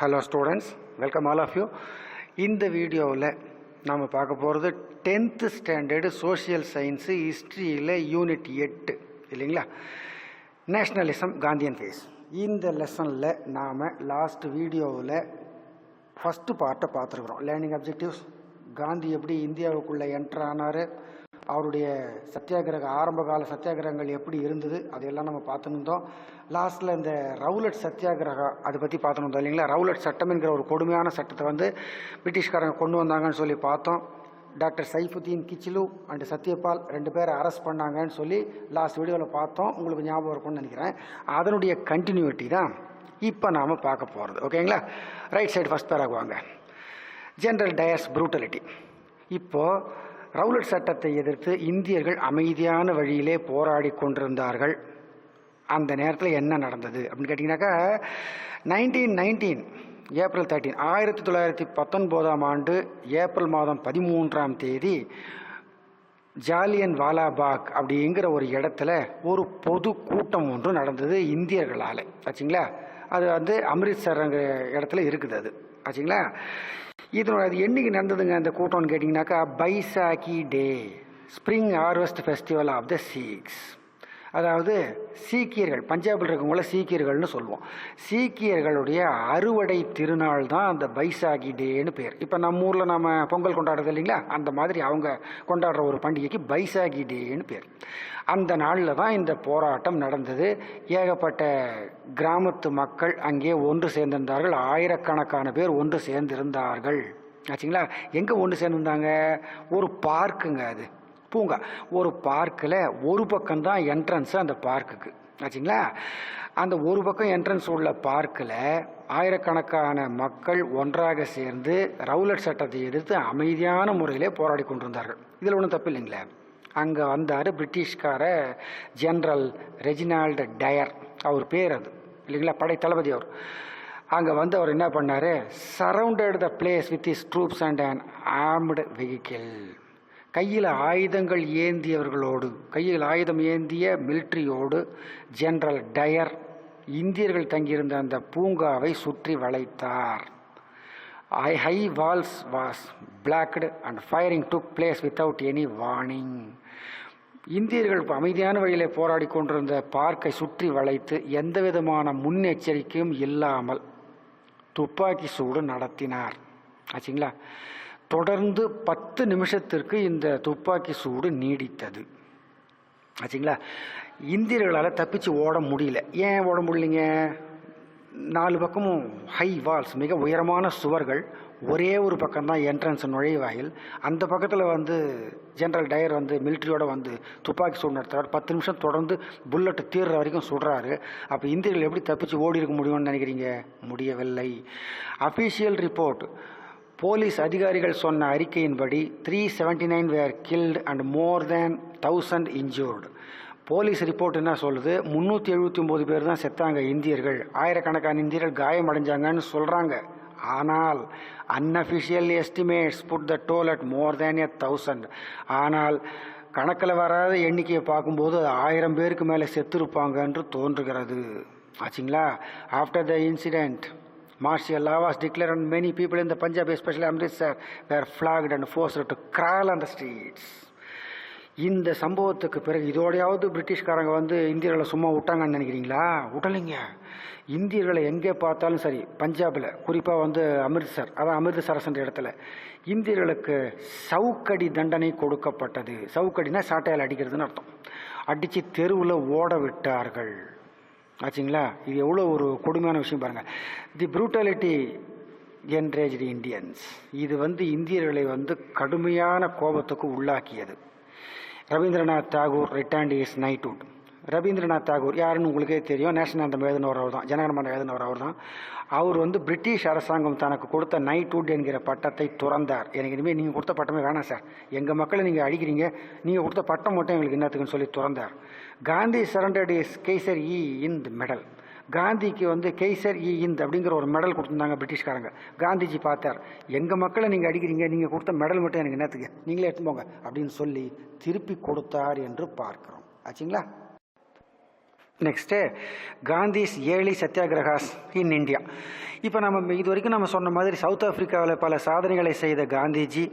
Hello students, welcome all of you. இந்த வீடியோவில் நாம் பார்க்க போகிறது 10th ஸ்டாண்டர்டு சோஷியல் சயின்ஸு ஹிஸ்ட்ரியில் யூனிட் 8 இல்லைங்களா, நேஷ்னலிசம் காந்தியன் ஃபேஸ். இந்த லெசனில் நாம் லாஸ்ட் வீடியோவில் ஃபஸ்ட்டு பார்ட்டை பார்த்துருக்குறோம். லேர்னிங் அப்ஜெக்டிவ்ஸ், காந்தி எப்படி இந்தியாவுக்குள்ளே என்ட்ரு ஆனார், அவருடைய சத்தியாகிரக ஆரம்பகால சத்தியாகிரகங்கள் எப்படி இருந்தது, அதையெல்லாம் நம்ம பார்த்துருந்தோம். லாஸ்ட்டில் இந்த ரவுலட் சத்தியாகிரகம் அதை பற்றி பார்த்துருந்தோம் இல்லைங்களா. ரவுலட் சட்டம் என்கிற ஒரு கொடுமையான சட்டத்தை பிரிட்டிஷ்காரங்க கொண்டு வந்தாங்கன்னு சொல்லி பார்த்தோம். டாக்டர் சைஃபுத்தீன் கிச்சிலு அண்ட் சத்யபால் 2 பேரை அரெஸ்ட் பண்ணாங்கன்னு சொல்லி லாஸ்ட் வீடியோவில் பார்த்தோம். உங்களுக்கு ஞாபகம் இருக்கும்னு நினைக்கிறேன். அதனுடைய கண்டினியூட்டி தான் இப்போ நாம் பார்க்க போகிறது. ஓகேங்களா. ரைட் சைடு ஃபஸ்ட் பேராக வாங்க. General Dyer's brutality. இப்போது ரவுலட் சட்டத்தை எதிர்த்து இந்தியர்கள் அமைதியான வழியிலே போராடி கொண்டிருந்தார்கள். அந்த நேரத்தில் என்ன நடந்தது அப்படின்னு கேட்டிங்கனாக்கா, 1919 ஏப்ரல் 13 1919ஆம் ஆண்டு ஏப்ரல் மாதம் 13ஆம் தேதி ஜாலியன் வாலாபாக் அப்படிங்கிற ஒரு இடத்துல ஒரு பொது கூட்டம் ஒன்று நடந்தது இந்தியர்களால். ஆச்சுங்களா. அது அமிர்த்சர்ங்கிற இடத்துல இருக்குது. அது ஆச்சுங்களா. அது என்னைக்கு நடந்ததுங்க அந்த கூட்டம்னு கேட்டிங்கனாக்கா, Baisakhi day, spring harvest festival of the Sikhs. அதாவது சீக்கியர்கள், பஞ்சாபில் இருக்கவங்கள சீக்கியர்கள்னு சொல்லுவோம். சீக்கியர்களுடைய அறுவடை திருநாள் தான் அந்த பைசாகி டேன்னு பேர். இப்போ நம்ம ஊரில் நம்ம பொங்கல் கொண்டாடுறது இல்லைங்களா, அந்த மாதிரி அவங்க கொண்டாடுற ஒரு பண்டிகைக்கு பைசாகி டேன்னு பேர். அந்த நாளில் தான் இந்த போராட்டம் நடந்தது. ஏகப்பட்ட கிராமத்து மக்கள் அங்கே ஒன்று சேர்ந்திருந்தார்கள். ஆயிரக்கணக்கான பேர் ஒன்று சேர்ந்திருந்தார்கள். ஆச்சுங்களா. எங்கே ஒன்று சேர்ந்திருந்தாங்க? ஒரு பார்க்குங்க, அது பூங்கா. ஒரு பார்க்கில் ஒரு பக்கம்தான் என்ட்ரன்ஸு அந்த பார்க்குக்கு. ஆச்சுங்களா. அந்த ஒரு பக்கம் என்ட்ரன்ஸ் உள்ள பார்க்கில் ஆயிரக்கணக்கான மக்கள் ஒன்றாக சேர்ந்து ரவுலட் சட்டத்தை எதிர்த்து அமைதியான முறையிலே போராடி கொண்டிருந்தார்கள். இதில் ஒன்றும் தப்பு இல்லைங்களே. அங்கே வந்தார் பிரிட்டிஷ்கார ஜெனரல் ரெஜினால்டு டயர், அவர் பேர் அது இல்லைங்களா, படை தளபதி. அங்கே அவர் என்ன பண்ணார், surrounded the place with is troops and an armed vehicle. கையில் ஆயுதங்கள் ஏந்தியவர்களோடு, கையில் ஆயுதம் ஏந்திய மிலிட்ரியோடு ஜெனரல் டயர் இந்தியர்கள் தங்கியிருந்த அந்த பூங்காவை சுற்றி வளைத்தார். High walls was blocked and firing took place without any warning. இந்தியர்கள் அமைதியான வழியில் போராடி கொண்டிருந்த பார்க்கை சுற்றி வளைத்து எந்த விதமான முன்னெச்சரிக்கையும் இல்லாமல் துப்பாக்கி சூடு நடத்தினார். ஆச்சுங்களா. தொடர்ந்து 10 நிமிஷத்திற்கு இந்த துப்பாக்கி சூடு நீடித்தது. ஆச்சுங்களா. இந்தியர்களால் தப்பிச்சு ஓட முடியல. ஏன் ஓட முடியலைங்க? 4 பக்கமும் ஹை வால்ஸ், மிக உயரமான சுவர்கள். ஒரே ஒரு பக்கம்தான் என்ட்ரன்ஸ், நுழைவாயில். அந்த பக்கத்தில் ஜெனரல் டயர் மிலிட்ரியோட துப்பாக்கி சூடு நடத்துறாரு. 10 நிமிஷம் தொடர்ந்து புல்லட் தீர்ற வரைக்கும் சுடுறாரு. அப்போ இந்தியர்கள் எப்படி தப்பிச்சு ஓடி இருக்க முடியும்னு நினைக்கிறீங்க? முடியவில்லை. அஃபீஷியல் ரிப்போர்ட், போலீஸ் அதிகாரிகள் சொன்ன அறிக்கையின்படி 379 were killed and more than 1000 injured. Police report என்ன சொல்லுது? 379 பேர் தான் செத்தாங்க இந்தியர்கள், ஆயிரக்கணக்கான இந்தியர்கள் காயமடைஞ்சாங்கன்னு சொல்கிறாங்க. ஆனால் unofficial estimates put the toll at more than 1000. ஆனால் கணக்கில் வராத எண்ணிக்கையை பார்க்கும்போது 1000 பேருக்கு மேலே செத்துருப்பாங்க என்று தோன்றுகிறது. ஆச்சுங்களா. After the incident, martial law was declared and many people in the Punjab, especially Amritsar, were flogged and forced to crawl on the streets. இந்த சம்பவத்துக்கு பிறகு இதோடையாவது பிரிட்டிஷ்காரங்க இந்தியர்களை சும்மா விட்டாங்கன்னு நினைக்கிறீங்களா? விடலைங்க. இந்தியர்களை எங்கே பார்த்தாலும் சரி, பஞ்சாபில் குறிப்பாக அமிர்த்சர், அதான் அமிர்தசரஸ்ன்ற இடத்துல இந்தியர்களுக்கு சவுக்கடி தண்டனை கொடுக்கப்பட்டது. சவுக்கடினா சாட்டையால் அடிக்கிறதுன்னு அர்த்தம். அடித்து தெருவில் ஓட விட்டார்கள். ஆச்சுங்களா. இது எவ்வளோ ஒரு கொடுமையான விஷயம் பாருங்கள். The brutality enraged Indians. இது இந்தியர்களை கடுமையான கோபத்துக்கு உள்ளாக்கியது. Rabindranath Tagore returned his knighthood. Rabindranath Tagore யாருன்னு உங்களுக்கே தெரியும். நேஷனல் ஆந்தம் எழுதினவர் அவர் தான், ஜனகணமன எழுதினவர் அவர் தான். அவர் பிரிட்டிஷ் அரசாங்கம் தனக்கு கொடுத்த நைட்ஹுட் என்கிற பட்டத்தை துறந்தார். எனக்கு இனிமேல் நீங்கள் கொடுத்த பட்டமே வேணாம் சார், எங்கள் மக்களை நீங்கள் அடிக்கிறீங்க, நீங்கள் கொடுத்த பட்டம் மட்டும் எங்களுக்கு என்னத்துக்குன்னு சொல்லி துறந்தார். Gandhi surrendered his Kaiser i Hind medal. காந்திக்கு கெய்சர் இ இந்த் அப்படிங்கிற ஒரு மெடல் கொடுத்துருந்தாங்க பிரிட்டிஷ்காரங்க. காந்திஜி பார்த்தார், எங்கள் மக்களை நீங்கள் அடிக்கிறீங்க, நீங்கள் கொடுத்த மெடல் மட்டும் எனக்கு என்னத்துக்கு, நீங்களே எடுத்து போங்க அப்படின்னு சொல்லி திருப்பி கொடுத்தார் என்று பார்க்குறோம். ஆச்சுங்களா. Next Gandhi's early satyagrahas in India. இப்போ நம்ம இது வரைக்கும் நம்ம சொன்ன மாதிரி சவுத் ஆப்பிரிக்காவில் பல சாதனைகளை செய்த காந்திஜி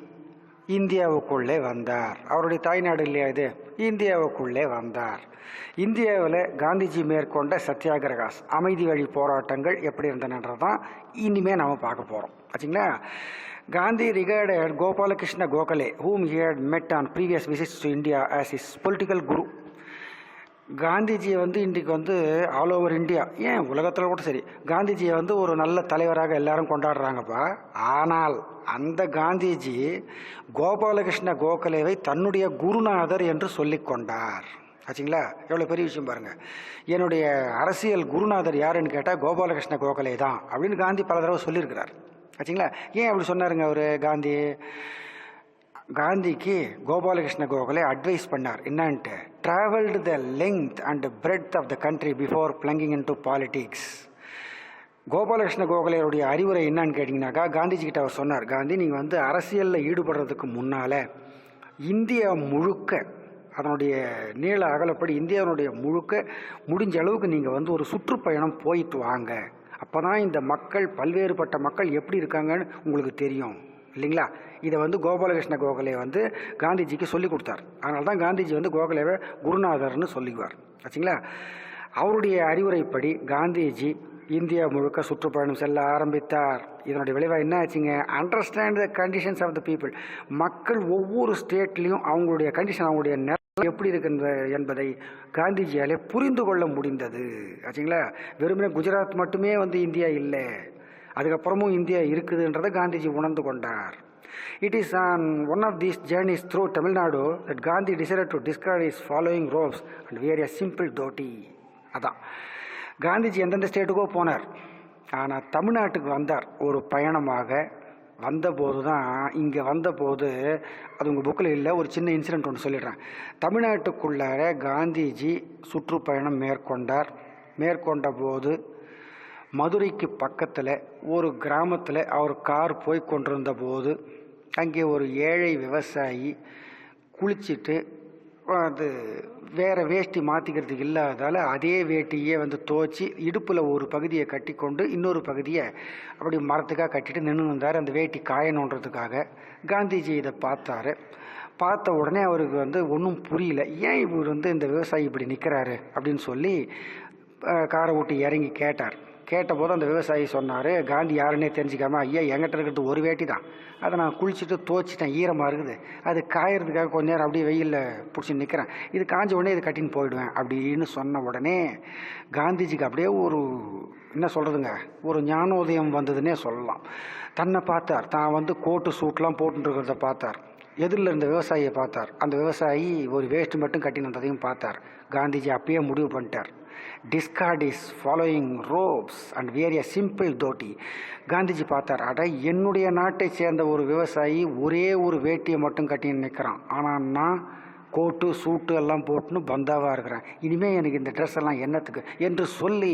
இந்தியாவுக்குள்ளே வந்தார். அவருடைய தாய்நாடு இல்லையா இது, இந்தியாவுக்குள்ளே வந்தார். இந்தியாவில் காந்திஜி மேற்கொண்ட சத்தியாகிரகாஸ் அமைதி வழி போராட்டங்கள் எப்படி இருந்தனன்றதான் இனிமேல் நாம் பார்க்க போகிறோம். ஆச்சுங்களா. Gandhi regarded Gopalakrishna Gokhale, whom he had met on previous visits to India, as his political guru. காந்திஜியை இன்றைக்கி ஆல் ஓவர் இந்தியா, ஏன் உலகத்தில் கூட சரி, காந்திஜியை ஒரு நல்ல தலைவராக எல்லாரும் கொண்டாடுறாங்கப்பா. ஆனால் அந்த காந்திஜி கோபாலகிருஷ்ண கோகலேவை தன்னுடைய குருநாதர் என்று சொல்லிக் கொண்டார். ஆச்சுங்களா. எவ்வளோ பெரிய விஷயம் பாருங்கள். என்னுடைய அரசியல் குருநாதர் யாருன்னு கேட்டால் கோபாலகிருஷ்ண கோகலே தான் அப்படின்னு காந்தி பல தடவை சொல்லியிருக்கிறார். ஆச்சுங்களா. ஏன் அப்படி சொன்னாருங்க அவர் காந்திக்கு கோபாலகிருஷ்ண கோகலே அட்வைஸ் பண்ணார். என்னன்ட்டு, travelled the length and breadth of the country before plunging into politics. Gopalakrishna கோகலேயுடைய அறிவுரை என்னன்னு கேட்டிங்கனாக்கா, காந்திஜி கிட்ட அவர் சொன்னார், காந்தி நீங்கள் அரசியலில் ஈடுபடுறதுக்கு முன்னால் இந்தியா முழுக்க அதனுடைய நீள அகலப்படி இந்தியாவுடைய முழுக்க முடிஞ்ச அளவுக்கு நீங்கள் ஒரு சுற்றுப்பயணம் போயிட்டு வாங்க. அப்போ தான் இந்த மக்கள், பல்வேறுபட்ட மக்கள் எப்படி இருக்காங்கன்னு உங்களுக்கு தெரியும் இல்லைங்களா. இதை கோபாலகிருஷ்ண கோகலே காந்திஜிக்கு சொல்லி கொடுத்தார். அதனால தான் காந்திஜி கோகலேவை குருநாதர்னு சொல்லிக்குவார். ஆச்சுங்களா. அவருடைய அறிவுரைப்படி காந்திஜி இந்தியா முழுக்க சுற்றுப்பயணம் செல்ல ஆரம்பித்தார். இதனுடைய விளைவாக என்ன ஆச்சுங்க, understand the conditions of the people. மக்கள் ஒவ்வொரு ஸ்டேட்லேயும் அவங்களுடைய கண்டிஷன், அவங்களுடைய நிலை எப்படி இருக்குன்ற என்பதை காந்திஜியாலே புரிந்து கொள்ள முடிந்தது. ஆச்சுங்களா. வெறுமனே குஜராத் மட்டுமே இந்தியா இல்லை, அதுக்கப்புறமும் இந்தியா இருக்குதுன்றதை காந்திஜி உணர்ந்து கொண்டார். It is on one of these journeys through Tamil Nadu that Gandhi decided to discard his following robes and wear a simple dhoti. அதான் காந்திஜி எந்தெந்த ஸ்டேட்டுக்கோ போனார், ஆனால் தமிழ்நாட்டுக்கு வந்தார். ஒரு பயணமாக வந்தபோது தான், இங்கே வந்தபோது அது உங்கள் புக்கில் இல்லை, ஒரு சின்ன இன்சிடெண்ட் ஒன்று சொல்லிடுறேன். தமிழ்நாட்டுக்குள்ளார காந்திஜி சுற்றுப்பயணம் மேற்கொண்டார். மேற்கொண்ட போது மதுரைக்கு பக்கத்தில் ஒரு கிராமத்தில் அவர் கார் போய் கொண்டிருந்த போது அங்கே ஒரு ஏழை விவசாயி குளிச்சுட்டு அது வேறு வேஷ்டி மாற்றிக்கிறதுக்கு இல்லாதால் அதே வேட்டியே துவச்சி இடுப்பில் ஒரு பகுதியை கட்டி கொண்டு இன்னொரு பகுதியை அப்படி மரத்துக்காக கட்டிட்டு நின்று வந்தார், அந்த வேட்டி காயணுன்றதுக்காக. காந்திஜி இதை பார்த்தாரு. பார்த்த உடனே அவருக்கு ஒன்றும் புரியல, ஏன் இவர் இந்த விவசாயி இப்படி நிற்கிறாரு அப்படின்னு சொல்லி காரை விட்டு இறங்கி கேட்டார். கேட்டபோது அந்த விவசாயி சொன்னார், காந்தி யாருன்னே தெரிஞ்சிக்காம, ஐயா என்கிட்ட இருக்கிறது ஒரு வேட்டி தான், அதை நான் குளிச்சுட்டு துவச்சிட்டேன், ஈரமாக இருக்குது, அது காயறதுக்காக கொஞ்ச நேரம் அப்படியே வெயிலில் பிடிச்சி நிற்கிறேன், இது காஞ்ச உடனே இது கட்டின்னு போயிடுவேன் அப்படின்னு சொன்ன உடனே காந்திஜிக்கு அப்படியே ஒரு என்ன சொல்கிறதுங்க, ஒரு ஞானோதயம் வந்ததுன்னே சொல்லலாம். தன்னை பார்த்தார், தான் கோட்டு சூட்லாம் போட்டுருக்கிறத பார்த்தார். எதிரில் இருந்த விவசாயியை பார்த்தார். அந்த விவசாயி ஒரு வேஸ்ட்டு மட்டும் கட்டின்னு வந்ததையும் பார்த்தார். காந்திஜி அப்பயே முடிவு பண்ணிட்டார், discard is following robes and wear a simple dhoti. Gandhiji பார்த்தார், அட என்னுடைய நாட்டை சேர்ந்த ஒரு விவசாயி ஒரே ஒரு வேட்டியை மட்டும் கட்டின்னு நிற்கிறான், ஆனால் நான் கோட்டு சூட்டு எல்லாம் போட்டுன்னு பந்தாவாக இருக்கிறேன், இனிமேல் எனக்கு இந்த ட்ரெஸ் எல்லாம் என்னத்துக்கு என்று சொல்லி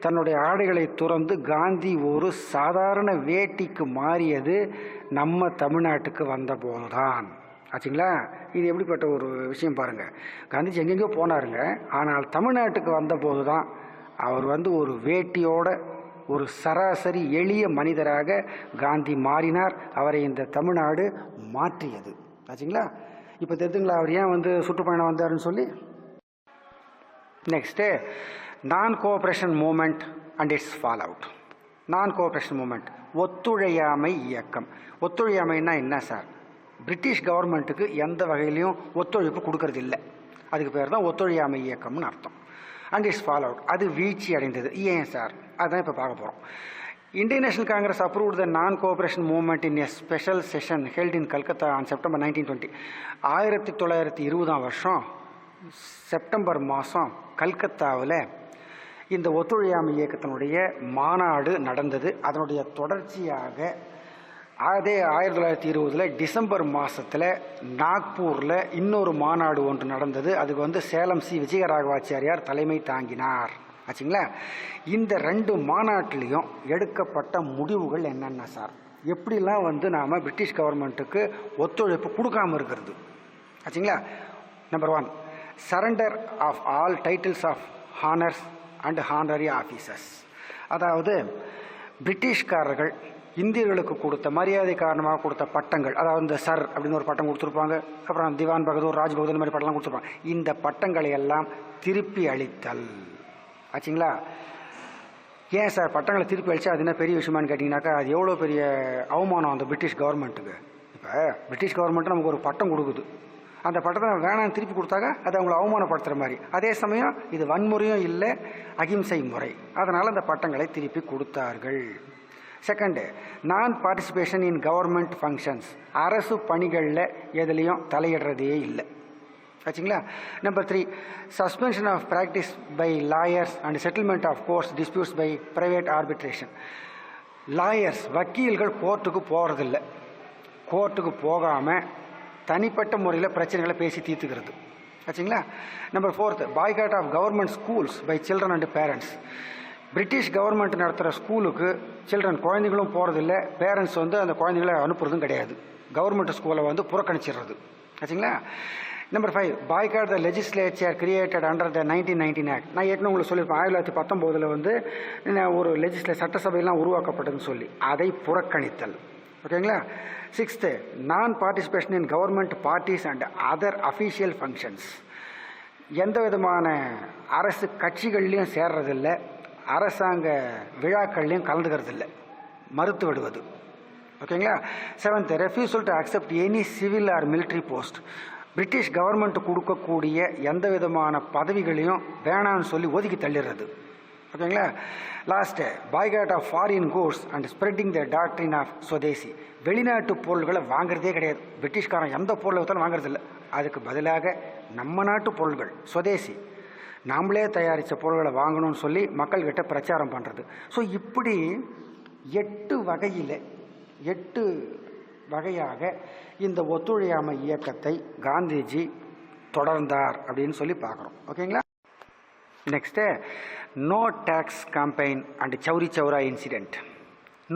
தன்னுடைய ஆடைகளை துறந்து காந்தி ஒரு சாதாரண வேட்டிக்கு மாறியது நம்ம தமிழ்நாட்டுக்கு வந்த போதுதான். ஆச்சுங்களா. இது எப்படிப்பட்ட ஒரு விஷயம் பாருங்கள். காந்திஜி எங்கெங்கேயோ போனாருங்க, ஆனால் தமிழ்நாட்டுக்கு வந்தபோது தான் அவர் ஒரு வேட்டியோட ஒரு சராசரி எளிய மனிதராக காந்தி மாறினார். அவரை இந்த தமிழ்நாடு மாற்றியது. ஆச்சுங்களா. இப்போ தெரிஞ்சுங்களா அவர் ஏன் சுற்றுப்பயணம் வந்தாருன்னு சொல்லி. நெக்ஸ்ட்டு, நான் cooperation moment and it's fall out. நான் கோஆப்ரேஷன் மூமெண்ட், ஒத்துழையாமை இயக்கம். ஒத்துழையாமைன்னா என்ன சார்? பிரிட்டிஷ் கவர்மெண்ட்டுக்கு எந்த வகையிலையும் ஒத்துழைப்பு கொடுக்கறது இல்லை, அதுக்கு பேர் தான் ஒத்துழையாமை இயக்கம்னு அர்த்தம். அண்ட் இட்ஸ் ஃபால் அவுட், அது வீழ்ச்சி அடைந்தது. ஏன் சார்? அதுதான் இப்போ பார்க்க போகிறோம். Indian National Congress approved the non-cooperation movement in a special session held in Calcutta on September 1920. 1920 வருஷம் செப்டம்பர் மாதம் கல்கத்தாவில் இந்த ஒத்துழையாமை இயக்கத்தினுடைய மாநாடு நடந்தது. அதனுடைய தொடர்ச்சியாக அதே 1920 டிசம்பர் மாதத்தில் நாக்பூரில் இன்னொரு மாநாடு ஒன்று நடந்தது. அதுக்கு சேலம் சி விஜயராகவாச்சாரியார் தலைமை தாங்கினார். ஆச்சுங்களா. இந்த ரெண்டு மாநாட்டிலையும் எடுக்கப்பட்ட முடிவுகள் என்னென்ன சார்? எப்படிலாம் நாம் பிரிட்டிஷ் கவர்மெண்ட்டுக்கு ஒத்துழைப்பு கொடுக்காமல் இருக்கிறது? ஆச்சுங்களா. Number 1, surrender of all titles of honours and honorary officers. அதாவது பிரிட்டிஷ்காரர்கள் இந்தியர்களுக்கு கொடுத்த மரியாதை காரணமாக கொடுத்த பட்டங்கள், அதாவது இந்த சர் அப்படின்னு ஒரு பட்டம் கொடுத்துருப்பாங்க, அப்புறம் திவான் பகதூர், ராஜ் பகதூர், இந்த மாதிரி பட்டம்லாம் கொடுத்துருப்பாங்க. இந்த பட்டங்களை எல்லாம் திருப்பி அளித்தல் ஆச்சுங்களா. ஏன் சார் பட்டங்களை திருப்பி அளித்தா அது என்ன பெரிய விஷயமானு கேட்டிங்கனாக்கா, அது எவ்வளோ பெரிய அவமானம் அந்த பிரிட்டிஷ் கவர்மெண்ட்டுக்கு. இப்போ பிரிட்டிஷ் கவர்மெண்ட்டு நமக்கு ஒரு பட்டம் கொடுக்குது, அந்த பட்டத்தை வேணாம் திருப்பி கொடுத்தாங்க, அது அவங்கள அவமானப்படுத்துகிற மாதிரி. அதே சமயம் இது வன்முறையும் இல்லை, அகிம்சை முறை. அதனால் அந்த பட்டங்களை திருப்பி கொடுத்தார்கள். செகண்டு, நான் பார்ட்டிசிபேஷன் இன் கவர்மெண்ட் ஃபங்க்ஷன்ஸ், அரசு பணிகளில் எதுலேயும் தலையிடுறதே இல்லை ஆச்சுங்களா. Number 3, suspension of practice by lawyers and settlement of courts disputes by private arbitration. Lawyers, வக்கீல்கள் கோர்ட்டுக்கு போகிறதில்ல, கோர்ட்டுக்கு போகாமல் தனிப்பட்ட முறையில் பிரச்சனைகளை பேசி தீர்த்துக்கிறது ஆச்சுங்களா. Number 4, boycott of government schools by children and parents. British government நடத்துகிற ஸ்கூலுக்கு சில்ட்ரன் குழந்தைகளும் போகிறதில்ல, பேரண்ட்ஸ் அந்த குழந்தைகளை அனுப்புறதும் கிடையாது, கவர்மெண்ட் ஸ்கூலை புறக்கணிச்சிடுறது ஆச்சுங்களா. Number 5, boycott the legislature created under the 1919 act. நான் ஏற்கனவே உங்களுக்கு சொல்லியிருப்பேன், 1919 ஒரு சட்டசபையெல்லாம் உருவாக்கப்பட்டதுன்னு சொல்லி அதை புறக்கணித்தல் ஓகேங்களா. 6th, நான் participation in government parties and other official functions. எந்த விதமான அரசு கட்சிகள்லையும் சேர்றதில்லை, அரசாங்க விழாக்கள்லையும் கலந்துக்கிறதில்லை, மறுத்து விடுவது ஓகேங்களா. 7th, refusal to accept any civil or military post. British government கொடுக்கக்கூடிய எந்த விதமான பதவிகளையும் வேணான்னு சொல்லி ஒதுக்கி தள்ளிடுறது ஓகேங்களா. Last, boycott of foreign goods and spreading the doctrine of swadeshi. வெளிநாட்டு பொருள்களை வாங்குறதே கிடையாது, பிரிட்டிஷ்காரன் எந்த பொருளை வைத்தாலும் வாங்குறதில்ல, அதுக்கு பதிலாக நம்ம நாட்டு பொருள்கள் சுதேசி நாமளே தயாரித்த பொருள்களை வாங்கணும்னு சொல்லி மக்கள்கிட்ட பிரச்சாரம் பண்ணுறது. ஸோ இப்படி 8 வகையாக இந்த ஒத்துழையாமை இயக்கத்தை காந்திஜி தொடர்ந்தார் அப்படின்னு சொல்லி பார்க்குறோம் ஓகேங்களா. Next, no tax campaign and Chauri Chaura incident.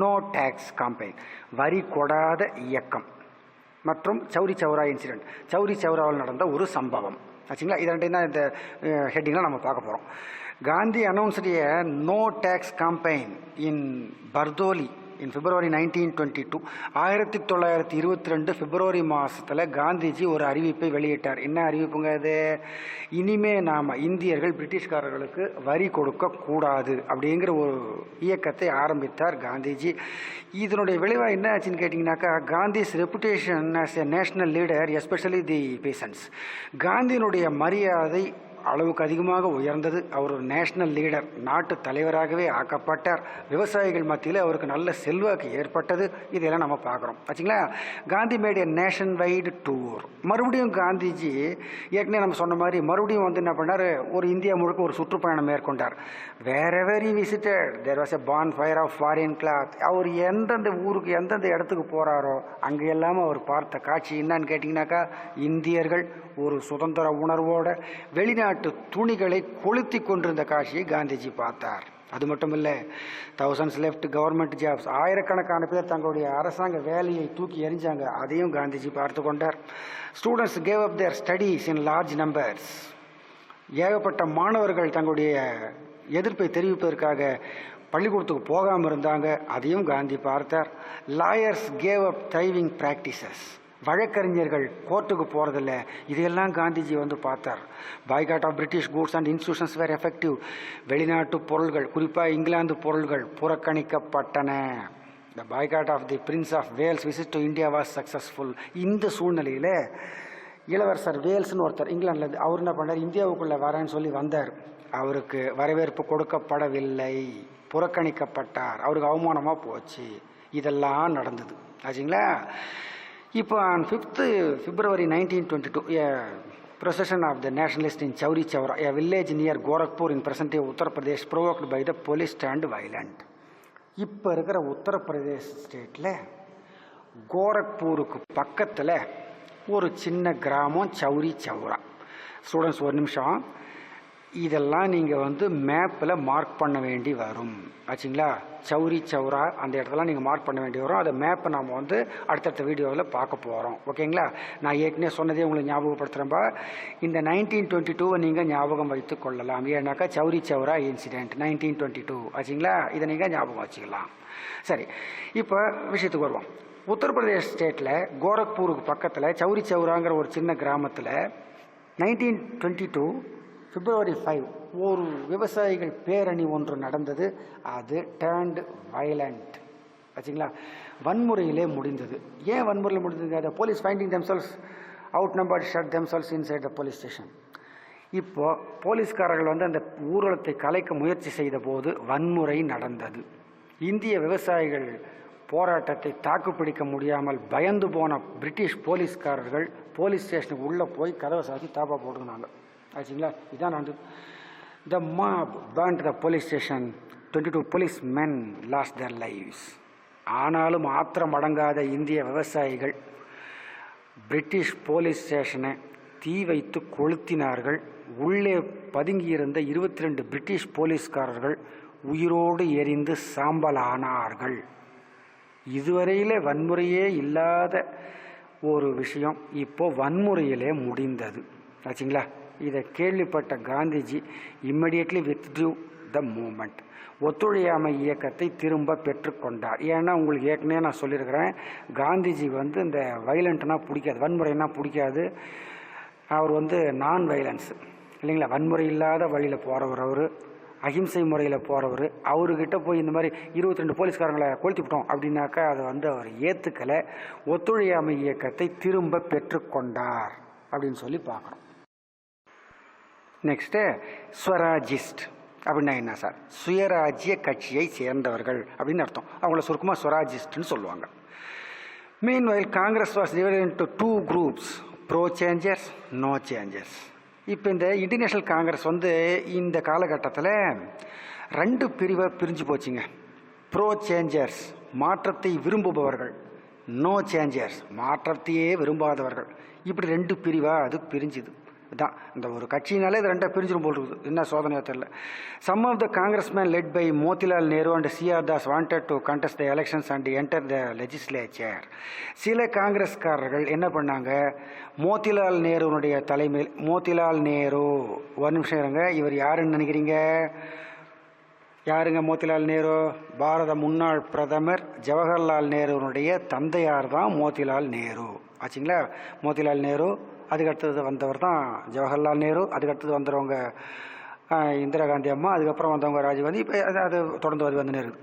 No tax campaign, வரி கொடாத இயக்கம், மற்றும் சௌரி சௌரா இன்சிடெண்ட், சௌரி சௌராவில் நடந்த ஒரு சம்பவம் ஆச்சுங்களா. இது ரெண்டையும் தான் இந்த ஹெட்டிங்கில் நம்ம பார்க்க போகிறோம். Gandhi announced a no tax campaign in Bardoli in February 1922. 1922 பிப்ரவரி மாதத்தில் காந்திஜி ஒரு அறிவிப்பை வெளியிட்டார். என்ன அறிவிப்புங்க அது? இனிமே நாம் இந்தியர்கள் பிரிட்டிஷ்காரர்களுக்கு வரி கொடுக்கக்கூடாது அப்படிங்கிற ஒரு இயக்கத்தை ஆரம்பித்தார் காந்திஜி. இதனுடைய விளைவாக என்ன ஆச்சுன்னு கேட்டிங்கனாக்கா, Gandhi's reputation as a national leader, especially the peasants, காந்தியினுடைய மரியாதை அளவுக்கு அதிகமாக உயர்ந்தது. அவர் ஒரு நேஷனல் லீடர், நாட்டு தலைவராகவே ஆக்கப்பட்டார். விவசாயிகள் மத்தியில் அவருக்கு நல்ல செல்வாக்கு ஏற்பட்டது. இதெல்லாம் நம்ம பார்க்குறோம் ஆச்சுங்களா. காந்தி மேட் ஏ நேஷன் வைடு டூர். மறுபடியும் காந்திஜி ஏற்கனவே நம்ம சொன்ன மாதிரி மறுபடியும் என்ன பண்ணார், ஒரு இந்தியா முழுக்க ஒரு சுற்றுப்பயணம் மேற்கொண்டார். Wherever he visited there was a bonfire of foreign cloth. அவர் எந்தெந்த ஊருக்கு எந்தெந்த இடத்துக்கு போகிறாரோ அங்கே எல்லாமே அவர் பார்த்த காட்சி என்னன்னு கேட்டிங்கனாக்கா, இந்தியர்கள் ஒரு சுதந்திர உணர்வோட வெளிநாட்டு துணிகளை கொளுத்தி கொண்டிருந்த காட்சியை காந்திஜி பார்த்தார். அது மட்டும் இல்லை, thousands left கவர்மெண்ட் ஜாப்ஸ், ஆயிரக்கணக்கான பேர் தங்களுடைய அரசாங்க வேலையை தூக்கி எறிஞ்சாங்க, அதையும் காந்திஜி பார்த்து கொண்டார். Students gave up their studies in large numbers. ஏகப்பட்ட மாணவர்கள் தங்களுடைய எதிர்ப்பை தெரிவிப்பதற்காக பள்ளிக்கூடத்துக்கு போகாமல் இருந்தாங்க, அதையும் காந்தி பார்த்தார். Lawyers gave up thriving practices. வழக்கறிஞர்கள் கோர்ட்டுக்கு போகிறதில்ல, இதையெல்லாம் காந்திஜி பார்த்தார். Boycott of British goods and institutions were effective. வெளிநாட்டு பொருள்கள், குறிப்பாக இங்கிலாந்து பொருள்கள் புறக்கணிக்கப்பட்டன. The boycott of the prince of Wales visit to India was successful. இந்த சூழ்நிலையில் இளவரசர் வேல்ஸ்னு ஒருத்தர் இங்கிலாந்துலேருந்து, அவர் என்ன பண்ணார், இந்தியாவுக்குள்ளே வரேன்னு சொல்லி வந்தார். அவருக்கு வரவேற்பு கொடுக்கப்படவில்லை, புறக்கணிக்கப்பட்டார், அவருக்கு அவமானமாக போச்சு. இதெல்லாம் நடந்தது ஆச்சுங்களா. இப்போ on 5th February 1922, a procession of the nationalists in Chauri Chaura, a village near Gorakhpur in present-day Uttar Pradesh, provoked by the police turned violent. இப்போ இருக்கிற உத்தரப்பிரதேஷ் ஸ்டேட்டில் கோரக்பூருக்கு பக்கத்தில் ஒரு சின்ன கிராமம் சௌரி சௌரா. ஸ்டூடெண்ட்ஸ் ஒரு நிமிஷம், இதெல்லாம் நீங்கள் வந்து மேப்பில் மார்க் பண்ண வேண்டி வரும் ஆச்சுங்களா. சௌரி சௌரா அந்த இடத்துல நீங்கள் மார்க் பண்ண வேண்டி வரும். அதை மேப்பை நாம் வந்து அடுத்தடுத்த வீடியோவில் பார்க்க போகிறோம். ஓகேங்களா. நான் ஏற்கனவே சொன்னதே உங்களுக்கு ஞாபகப்படுத்துகிறேன்பா. இந்த 1922 நீங்கள் ஞாபகம் வைத்து கொள்ளலாம். ஏன்னாக்கா சௌரி சௌரா இன்சிடெண்ட் 1922 ஆச்சுங்களா. இதை நீங்கள் ஞாபகம் வச்சுக்கலாம். சரி, இப்போ விஷயத்துக்கு வருவோம். உத்தரப்பிரதேஷ் ஸ்டேட்டில் கோரக்பூருக்கு பக்கத்தில் சௌரி சௌராங்கிற ஒரு சின்ன கிராமத்தில் 1922 February 5 ஒரு விவசாயிகள் பேரணி ஒன்று நடந்தது. அது டேர்ன்ட் வயலண்ட் ஆச்சுங்களா. வன்முறையிலே முடிந்தது. ஏன் வன்முறையில் முடிந்தது? அந்த police finding themselves outnumbered shut themselves inside the police station. இப்போது போலீஸ்காரர்கள் வந்து அந்த ஊர்வலத்தை கலைக்க முயற்சி செய்த போது வன்முறை நடந்தது. இந்திய விவசாயிகள் போராட்டத்தை தாக்குப்பிடிக்க முடியாமல் பயந்து போன பிரிட்டிஷ் போலீஸ்காரர்கள் போலீஸ் ஸ்டேஷனுக்கு உள்ளே போய் கதவை சாத்தி தாப்பா போட்டுக்கினாங்க ஆச்சுங்களா. இதான் நடந்தது. த mop burnt the police station. 22 policemen lost their lives. ஆனாலும் ஆத்திரம் அடங்காத இந்திய விவசாயிகள் பிரிட்டிஷ் போலீஸ் ஸ்டேஷனை தீ வைத்து கொளுத்தினார்கள். உள்ளே பதுங்கியிருந்த 22 பிரிட்டிஷ் போலீஸ்காரர்கள் உயிரோடு எரிந்து சாம்பலானார்கள். இதுவரையிலே வன்முறையே இல்லாத ஒரு விஷயம் இப்போ வன்முறையிலே முடிந்தது ஆச்சுங்களா. இதை கேள்விப்பட்ட காந்திஜி இம்மிடியட்லி வித்ட்ரூ த மூமெண்ட். ஒத்துழையாமை இயக்கத்தை திரும்ப பெற்றுக்கொண்டார். ஏன்னா உங்களுக்கு ஏற்கனவே நான் சொல்லியிருக்கிறேன், காந்திஜி வந்து இந்த வைலண்ட்னா பிடிக்காது, வன்முறைனா பிடிக்காது. அவர் வந்து நான் வைலன்ஸ் இல்லைங்களா, வன்முறை இல்லாத வழியில் போகிறவர், அவர் அஹிம்சை முறையில் போகிறவர். அவர்கிட்ட போய் இந்த மாதிரி 22 போலீஸ்காரங்களை கொளுத்திவிட்டோம் அப்படின்னாக்கா அதை வந்து அவர் ஏற்றுக்கலை. ஒத்துழையாமை இயக்கத்தை திரும்ப பெற்றுக்கொண்டார் அப்படின்னு சொல்லி பார்க்குறோம். நெக்ஸ்ட்டு ஸ்வராஜிஸ்ட் அப்படின்னா என்ன சார்? சுயராஜ்ய கட்சியை சேர்ந்தவர்கள் அப்படின்னு அர்த்தம். அவங்கள சுருக்கமாக ஸ்வராஜிஸ்ட்னு சொல்லுவாங்க. Meanwhile Congress was divided into 2 groups, pro changers, no changers. இப்போ இந்த இன்டர்நேஷ்னல் காங்கிரஸ் வந்து இந்த காலகட்டத்தில் 2 பிரிவாக பிரிஞ்சு போச்சுங்க. ப்ரோ சேஞ்சர்ஸ் மாற்றத்தை விரும்புபவர்கள், நோ சேஞ்சர்ஸ் மாற்றத்தையே விரும்பாதவர்கள். இப்படி 2 பிரிவாக அது பிரிஞ்சுது. தான் இந்த ஒரு கட்சினாலே இது 2 பிரிஞ்சிடும் போல் இருக்குது. என்ன சோதனையோ தெரியல. Some of the Congressmen led by Motilal Nehru and CR Das wanted to contest the elections and enter the legislature. சில காங்கிரஸ்காரர்கள் என்ன பண்ணாங்க, மோதிலால் நேருனுடைய தலைமையில், மோதிலால் நேரு ஒரு நிமிஷம் இருங்க, இவர் யாருன்னு நினைக்கிறீங்க? யாருங்க மோதிலால் நேரு? பாரத முன்னாள் பிரதமர் ஜவஹர்லால் நேருனுடைய தந்தையார் தான் மோதிலால் நேரு ஆச்சுங்களா. மோதிலால் நேரு, அதுக்கடுத்தது வந்தவர் தான் ஜவஹர்லால் நேரு, அதுக்கடுத்தது வந்தவங்க இந்திரா காந்தி அம்மா, அதுக்கப்புறம் வந்தவங்க ராஜீவ்காந்தி, இப்போ அது தொடர்ந்து வந்துன்னு இருக்குது.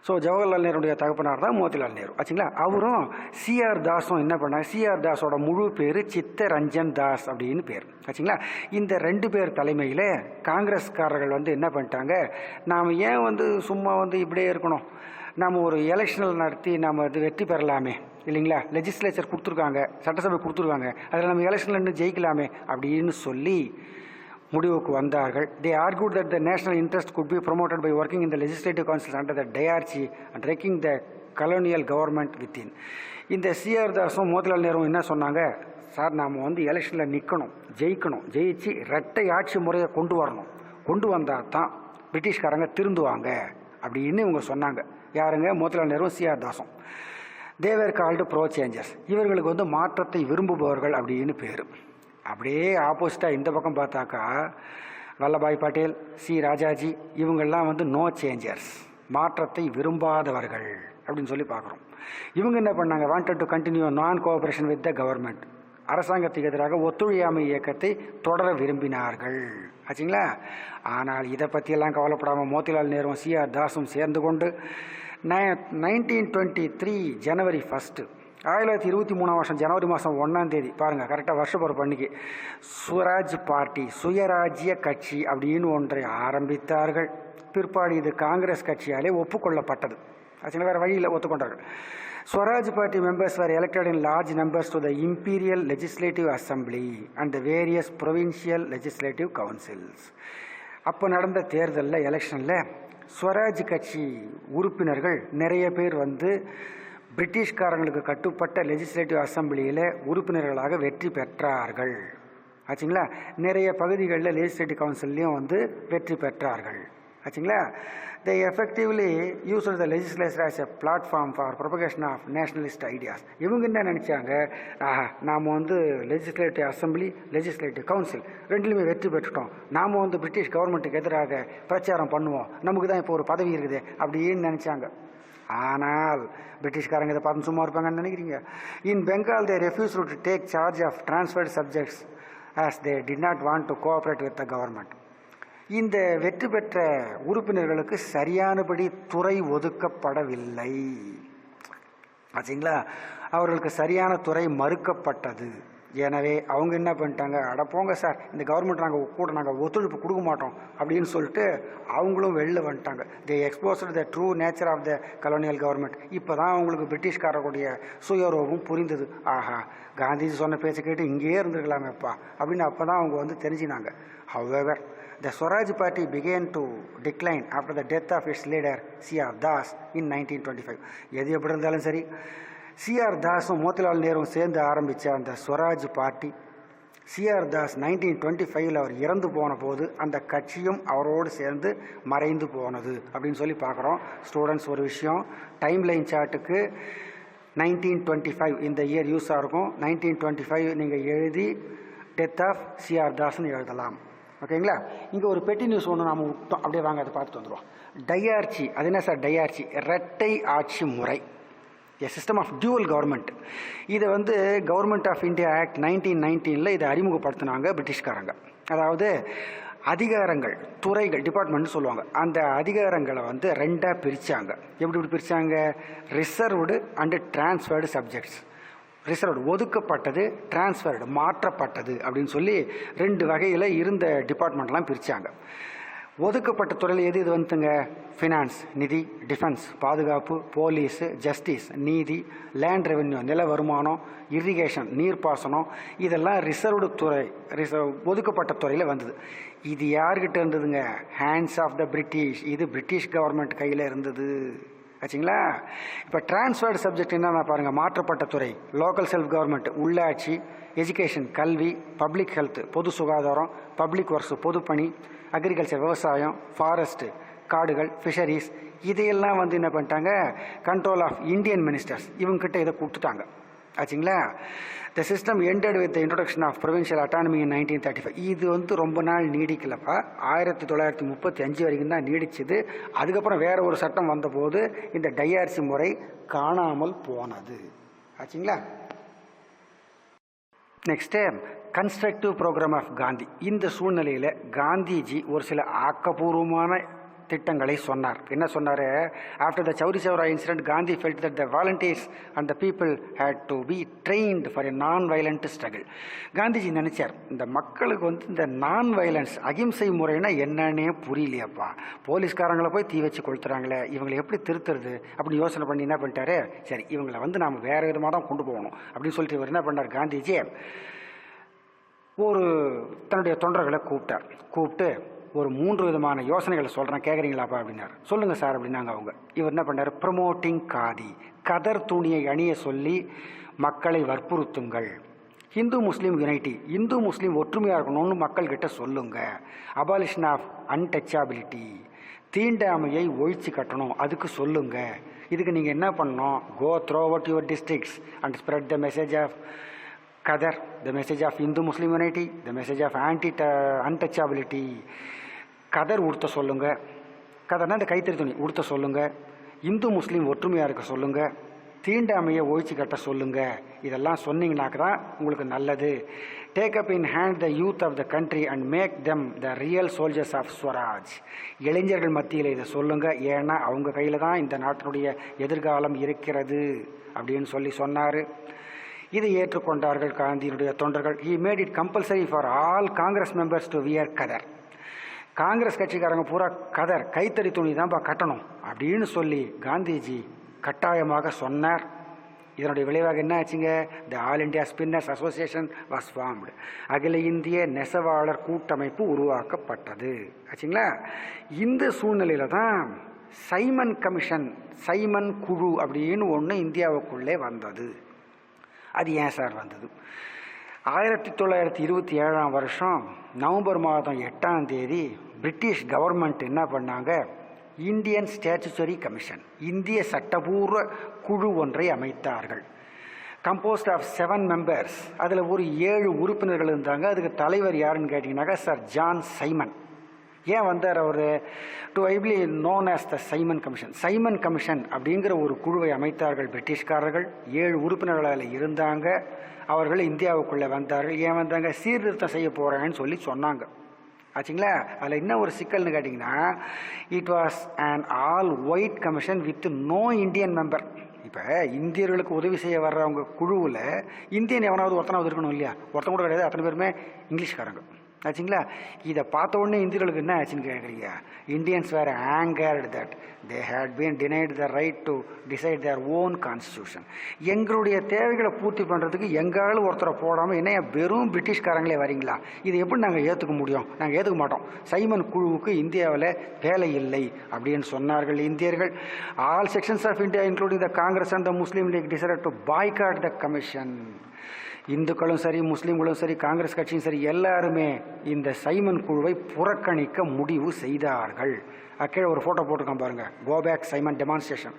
ஸோ ஜவஹர்லால் நேருடைய தகப்பனார் தான் மோதிலால் நேரு ஆச்சுங்களா. அவரும் சிஆர் தாஸும் என்ன பண்ணாங்க, சிஆர் தாஸோட முழு பேர் சித்தரஞ்சன் தாஸ் அப்படின்னு பேர் ஆச்சுங்களா. இந்த 2 பேர் தலைமையில் காங்கிரஸ்காரர்கள் வந்து என்ன பண்ணிட்டாங்க, நாம் ஏன் வந்து சும்மா வந்து இப்படியே இருக்கணும், நாம் ஒரு எலெக்ஷனல் நடத்தி நாம் அது வெற்றி பெறலாமே இல்லைங்களா. லெஜிஸ்லேச்சர் கொடுத்துருக்காங்க, சட்டசபை கொடுத்துருக்காங்க, அதில் நம்ம எலெக்ஷனில் இன்னும் ஜெயிக்கலாமே அப்படின்னு சொல்லி முடிவுக்கு வந்தார்கள். They argued that the national interest could be promoted by working in the legislative council under the dyarchy and wrecking the colonial government within. இந்த சிஆர் தாஸும் மோதிலால் நேருவும் என்ன சொன்னாங்க, சார் நாம் வந்து எலெக்ஷனில் நிற்கணும், ஜெயிக்கணும், ஜெயிச்சு இரட்டை ஆட்சி முறையை கொண்டு வரணும், கொண்டு வந்தால் தான் பிரிட்டிஷ்காரங்க திருந்துவாங்க அப்படின்னு இவங்க சொன்னாங்க. யாருங்க? மோதிலால் நேருவும் சிஆர் தாஸும். தேவர் கால்டு ப்ரோ சேஞ்சர்ஸ். இவர்களுக்கு வந்து மாற்றத்தை விரும்புபவர்கள் அப்படின்னு பேர். அப்படியே ஆப்போசிட்டாக இந்த பக்கம் பார்த்தாக்கா வல்லபாய் பட்டேல், சி ராஜாஜி, இவங்கெல்லாம் வந்து நோ சேஞ்சர்ஸ், மாற்றத்தை விரும்பாதவர்கள் அப்படின்னு சொல்லி பார்க்குறோம். இவங்க என்ன பண்ணாங்க, வாண்டட் டு கண்டினியூ நான் கோஆபரேஷன் வித் த கவர்மெண்ட். அரசாங்கத்துக்கு எதிராக ஒத்துழையாமை இயக்கத்தை தொடர விரும்பினார்கள் ஆச்சுங்களா. ஆனால் இதை பற்றியெல்லாம் கவலைப்படாமல் மோதிலால் நேருவும் சிஆர் தாஸும் சேர்ந்து கொண்டு 1923 ஜனவரி 1 1923 ஜனவரி மாதம் 1ஆம் தேதி பாருங்கள், கரெக்டாக வருஷப்பிறப்பு அன்னைக்கு ஸ்வராஜ் பார்ட்டி, சுயராஜ்ய கட்சி அப்படின்னு ஒன்றை ஆரம்பித்தார்கள். பிற்பாடு இது காங்கிரஸ் கட்சியாலே ஒப்புக்கொள்ளப்பட்டது ஆச்சுங்களா. வேறு வழியில் ஒத்துக்கொண்டார்கள். Swaraj Party members were elected in large numbers to the Imperial Legislative Assembly and the various provincial legislative councils. அப்போ நடந்த தேர்தலில், எலெக்ஷனில் ஸ்வராஜ் கட்சி உறுப்பினர்கள் நிறைய பேர் வந்து பிரிட்டிஷ்காரங்களுக்கு கட்டுப்பட்ட லெஜிஸ்லேட்டிவ் அசம்பிளியில் உறுப்பினர்களாக வெற்றி பெற்றார்கள் ஆச்சுங்களா. நிறைய பகுதிகளில் லெஜிஸ்லேட்டிவ் கவுன்சில்லையும் வந்து வெற்றி பெற்றார்கள். ஆச்சுங்களா. they effectively used the legislature as a platform for propagation of nationalist ideas. இவங்க என்ன நினச்சாங்க, நாம் வந்து லெஜிஸ்லேட்டிவ் அசம்பிளி, லெஜிஸ்லேட்டிவ் கவுன்சில் ரெண்டுலையுமே வெற்றி பெற்றுட்டோம், நாம் வந்து பிரிட்டிஷ் கவர்மெண்ட்டுக்கு எதிராக பிரச்சாரம் பண்ணுவோம், நமக்கு தான் இப்போ ஒரு பதவி இருக்குது அப்படின்னு நினச்சாங்க. ஆனால் பிரிட்டிஷ்காரங்க இதை பார்த்து சும்மா இருப்பாங்கன்னு நினைக்கிறீங்க? இன் Bengal they refused to take charge of transferred subjects as they did not want to cooperate with the government. இந்த வெற்றி பெற்ற உறுப்பினர்களுக்கு சரியானபடி துறை ஒதுக்கப்படவில்லை. ஆச்சுங்களா. அவர்களுக்கு சரியான துறை மறுக்கப்பட்டது. எனவே அவங்க என்ன பண்ணிட்டாங்க, அட போங்க சார், இந்த கவர்மெண்ட் நாங்கள் ஒத்துழைப்பு கொடுக்க மாட்டோம் அப்படின்னு சொல்லிட்டு அவங்களும் வெளில வந்துட்டாங்க. They exposed the true nature of the colonial government. இப்போ தான் அவங்களுக்கு பிரிட்டிஷ்காரர்களுடைய சுயரூபம் புரிந்தது. ஆஹா, காந்திஜி சொன்ன பேச்சை கேட்டு இங்கேயே இருந்துருக்கலாமேப்பா அப்படின்னு அப்போ தான் அவங்க வந்து தெரிஞ்சினாங்க. However the Swaraj Party began to decline after the death of its leader C.R. Das in 1925. எது எப்படி இருந்தாலும் சரி, சிஆர் தாஸும் மோத்திலால் நேருவும் சேர்ந்து ஆரம்பித்த அந்த ஸ்வராஜ் பார்ட்டி, சிஆர் தாஸ் 1925 அவர் இறந்து போன போது அந்த கட்சியும் அவரோடு சேர்ந்து மறைந்து போனது அப்படின்னு சொல்லி பார்க்குறோம். ஸ்டூடெண்ட்ஸ், ஒரு விஷயம், டைம் லைன் சார்ட்டுக்கு 1925 இந்த இயர் யூஸாக இருக்கும். 1925 நீங்கள் எழுதி டெத் ஆஃப் சிஆர் தாஸ்ன்னு எழுதலாம். ஓகேங்களா. இங்கே ஒரு பெட்டி நியூஸ் ஒன்று நாம் விட்டோம், அப்படியே வாங்க அதை பார்த்துட்டு வந்துடுவோம். டையார்ச்சி, அது என்ன சார் டையார்ச்சி? இரட்டை ஆட்சி முறை, a system of dual government. இதை வந்து கவர்மெண்ட் ஆஃப் இந்தியா ஆக்ட் 1919 இதை அறிமுகப்படுத்தினாங்க பிரிட்டிஷ்காரங்க. அதாவது அதிகாரங்கள், துறைகள், டிபார்ட்மெண்ட்னு சொல்லுவாங்க, அந்த அதிகாரங்களை வந்து ரெண்டாக பிரித்தாங்க. எப்படி பிரித்தாங்க? Reserved and transferred subjects. Reserved ஒதுக்கப்பட்டது, டிரான்ஸ்ஃபர்டு மாற்றப்பட்டது அப்படின்னு சொல்லி ரெண்டு வகையில் இருந்த டிபார்ட்மெண்ட்லாம் பிரித்தாங்க. ஒதுக்கப்பட்ட துறையில் எது வந்துங்க? ஃபினான்ஸ், நிதி, டிஃபென்ஸ், பாதுகாப்பு, போலீஸு, ஜஸ்டிஸ், நீதி, லேண்ட் ரெவென்யூ, நில வருமானம், இரிகேஷன், நீர்ப்பாசனம், இதெல்லாம் ரிசர்வ்டு துறை, ஒதுக்கப்பட்ட துறையில் வந்தது. இது யார்கிட்ட இருந்ததுங்க? Hands of the British. இது பிரிட்டிஷ் கவர்மெண்ட் கையில் இருந்தது. ஆச்சுங்களா. இப்போ டிரான்ஸ்ஃபர்டு சப்ஜெக்ட் என்னென்ன பாருங்கள். மாற்றப்பட்ட துறை, லோக்கல் செல்ஃப் கவர்மெண்ட், உள்ளாட்சி, எஜுகேஷன், கல்வி, பப்ளிக் ஹெல்த், பொது சுகாதாரம், பப்ளிக் ஒர்க்ஸ், பொதுப்பணி, அக்ரிகல்ச்சர், விவசாயம், ஃபாரஸ்ட்டு, காடுகள், ஃபிஷரிஸ், இதையெல்லாம் வந்து என்ன பண்ணிட்டாங்க, கண்ட்ரோல் ஆஃப் இந்தியன் மினிஸ்டர்ஸ் இவங்ககிட்ட இதை கொடுத்துட்டாங்க. ஆச்சுங்களா. The system ended with the introduction of provincial autonomy in 1935. இது வந்து ரொம்ப நாள் நீடிக்கலப்பா, 1935 வரைக்கும் தான் நீடிச்சுது. அதுக்கப்புறம் வேற ஒரு சட்டம் வந்தபோது இந்த டையார்ச்சி முறை காணாமல் போனது. ஆச்சுங்களா. Next constructive programme of Gandhi. இந்த சூழ்நிலையில் காந்திஜி ஒரு சில ஆக்கப்பூர்வமான திட்டங்களை சொன்னார். என்ன சொன்னார்? After the Chauri Chaura incident Gandhi felt that the volunteers and the people had to be trained for a non violent struggle. Gandhiji நினச்சார், இந்த மக்களுக்கு வந்து இந்த நான் வயலன்ஸ், அகிம்சை முறைனா என்னன்னே புரியலையப்பா, போலீஸ்காரங்களை போய் தீ வச்சு கொளுத்துறாங்களே, இவங்களை எப்படி திருத்துறது அப்படின்னு யோசனை பண்ணி என்ன பண்ணிட்டாரு, சரி இவங்களை வந்து நாம் வேறு விதமாக தான் கொண்டு போகணும் அப்படின்னு சொல்லிட்டு இவர் என்ன பண்ணார், காந்திஜி ஒரு தன்னுடைய தொண்டர்களை கூப்பிட்டு ஒரு 3 விதமான யோசனைகளை சொல்கிறேன், கேட்குறீங்களாப்பா அப்படின்னாரு. சொல்லுங்கள் சார் அப்படின்னாங்க அவங்க. இவர் என்ன பண்ணார், ப்ரமோட்டிங் காதி, கதர் துணியை அணிய சொல்லி மக்களை வற்புறுத்துங்கள். ஹிந்து முஸ்லீம் யுனைட்டி, இந்து முஸ்லீம் ஒற்றுமையாக இருக்கணும்னு மக்கள்கிட்ட சொல்லுங்க. அபாலிஷன் ஆஃப் அன்டச்சபிலிட்டி, தீண்டாமையை ஒழிச்சு கட்டணும், அதுக்கு சொல்லுங்க. இதுக்கு நீங்கள் என்ன பண்ணணும், go throughout your districts and spread the message of khaddar, the message of Hindu Muslim unity, the message of untouchability. Khaddar உடுத்த சொல்லுங்கள், கதர்னா இந்த கைத்தறி துணி உடுத்த சொல்லுங்கள், இந்து முஸ்லீம் ஒற்றுமையாக இருக்க சொல்லுங்கள், தீண்டாமையை ஒழிச்சு கட்ட சொல்லுங்கள். இதெல்லாம் சொன்னீங்கன்னாக்க தான் உங்களுக்கு நல்லது. Take up in hand the youth of the country and make them the real soldiers of Swaraj. இளைஞர்கள் மத்தியில் இதை சொல்லுங்கள், ஏன்னா அவங்க கையில் தான் இந்த நாட்டினுடைய எதிர்காலம் இருக்கிறது அப்படின்னு சொன்னார். இதை ஏற்றுக்கொண்டார்கள் காந்தியினுடைய தொண்டர்கள். He made it compulsory for all Congress members to wear கதர். காங்கிரஸ் கட்சிக்காரங்க பூரா கதர், கைத்தறி துணி தான்ப்பா கட்டணும் அப்படின்னு சொல்லி காந்திஜி கட்டாயமாக சொன்னார். இதனுடைய விளைவாக என்ன ஆச்சுங்க, the all India spinners association was formed. அகில இந்திய நெசவாளர் கூட்டமைப்பு உருவாக்கப்பட்டது. ஆச்சுங்களா. இந்த சூழ்நிலையில் தான் சைமன் கமிஷன், சைமன் குழு அப்படின்னு ஒன்று இந்தியாவுக்குள்ளே வந்தது. அது ஏன் சார் வந்தது? 1927 வருஷம் நவம்பர் மாதம் 8ஆம் தேதி பிரிட்டிஷ் கவர்மெண்ட் என்ன பண்ணாங்க, இந்தியன் ஸ்டாச்சுட்டரி கமிஷன், இந்திய சட்டபூர்வ குழு ஒன்றை அமைத்தார்கள். Composed of 7 members. அதில் ஒரு 7 உறுப்பினர்கள் இருந்தாங்க. அதுக்கு தலைவர் யாருன்னு கேட்டிங்கனாக்கா சர் ஜான் சைமன். ஏன் வந்தார் அவர்? To ably known as the Simon Commission. Simon Commission அப்படிங்கிற ஒரு குழுவை அமைத்தார்கள் பிரிட்டிஷ்காரர்கள். 7 உறுப்பினர்கள் அதில் இருந்தாங்க. அவர்கள் இந்தியாவுக்குள்ளே வந்தார்கள். ஏன் வந்தாங்க? சீர்திருத்தம் செய்ய போகிறாங்கன்னு சொல்லி சொன்னாங்க. ஆச்சுங்களா? அதில் என்ன ஒரு சிக்கல்னு கேட்டிங்கன்னா, it was an all white commission with no Indian member. இப்போ இந்தியர்களுக்கு உதவி செய்ய வர்றவங்க குழுவில் இந்தியன் எவனாவது ஒருத்தனாவது இருக்கணும் இல்லையா? ஒருத்தன் கூட கிடையாது, அத்தனை பேருமே இங்கிலீஷ்காரங்க. ஆச்சுங்களா? இதை பார்த்த உடனே இந்தியர்களுக்கு என்ன ஆச்சுன்னு கேட்குறீங்க? Indians were angered that they had been denied the right to decide their own constitution. எங்களுடைய தேவைகளை பூர்த்தி பண்ணுறதுக்கு எங்காலும் ஒருத்தரை போடாமல் என்ன வெறும் பிரிட்டிஷ்காரங்களே வரீங்களா? இது எப்படி நாங்கள் ஏற்றுக்க முடியும்? நாங்கள் ஏற்றுக்க மாட்டோம். சைமன் குழுவுக்கு இந்தியாவில் வேலை இல்லை அப்படின்னு சொன்னார்கள் இந்தியர்கள். All sections of India including the Congress and the Muslim League decided to boycott the commission. இந்துக்களும் சரி, முஸ்லீம்களும் சரி, காங்கிரஸ் கட்சியும் சரி, எல்லாருமே இந்த சைமன் குழுவை புறக்கணிக்க முடிவு செய்தார்கள். கீழே ஒரு ஃபோட்டோ போட்டிருக்கான் பாருங்கள், கோபேக் சைமன் டெமான்ஸ்ட்ரேஷன்.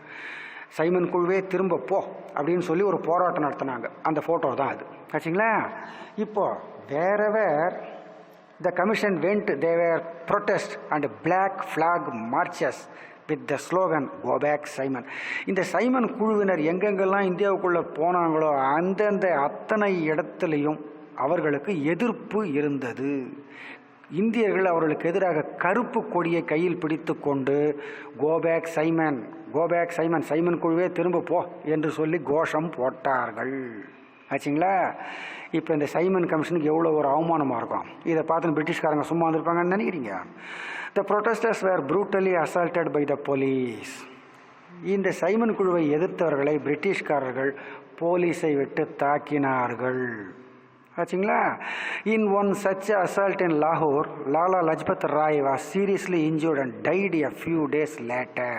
சைமன் குழுவே திரும்ப போ அப்படின்னு சொல்லி ஒரு போராட்டம் நடத்தினாங்க. அந்த ஃபோட்டோ தான் அது. ஆச்சுங்களா? இப்போ wherever the commission went, they were protest and black flag marches with the slogan go back Simon. இந்த சைமன் குழுவினர் எங்கெங்கெல்லாம் இந்தியாவுக்குள்ளே போனாங்களோ அந்தந்த அத்தனை இடத்துலையும் அவர்களுக்கு எதிர்ப்பு இருந்தது. இந்தியர்கள் அவர்களுக்கு எதிராக கருப்பு கொடியை கையில் பிடித்து கொண்டு go back Simon, go back Simon, Simon குழுவே திரும்ப போ என்று சொல்லி கோஷம் போட்டார்கள். ஆச்சுங்களா? இப்போ இந்த சைமன் கமிஷனுக்கு எவ்வளோ ஒரு அவமானமாக இருக்கும். இதை பார்த்து பிரிட்டிஷ்காரங்க சும்மா வந்திருப்பாங்கன்னு நினைக்கிறீங்க? The protesters were brutally assaulted by the police. இந்த சைமன் குழுவை எதிர்த்தவர்களை பிரிட்டிஷ்காரர்கள் போலீஸை விட்டு தாக்கினார்கள். ஆச்சுங்களா? In one such assault in Lahore, Lala Lajpat Rai was seriously injured and died a few days later.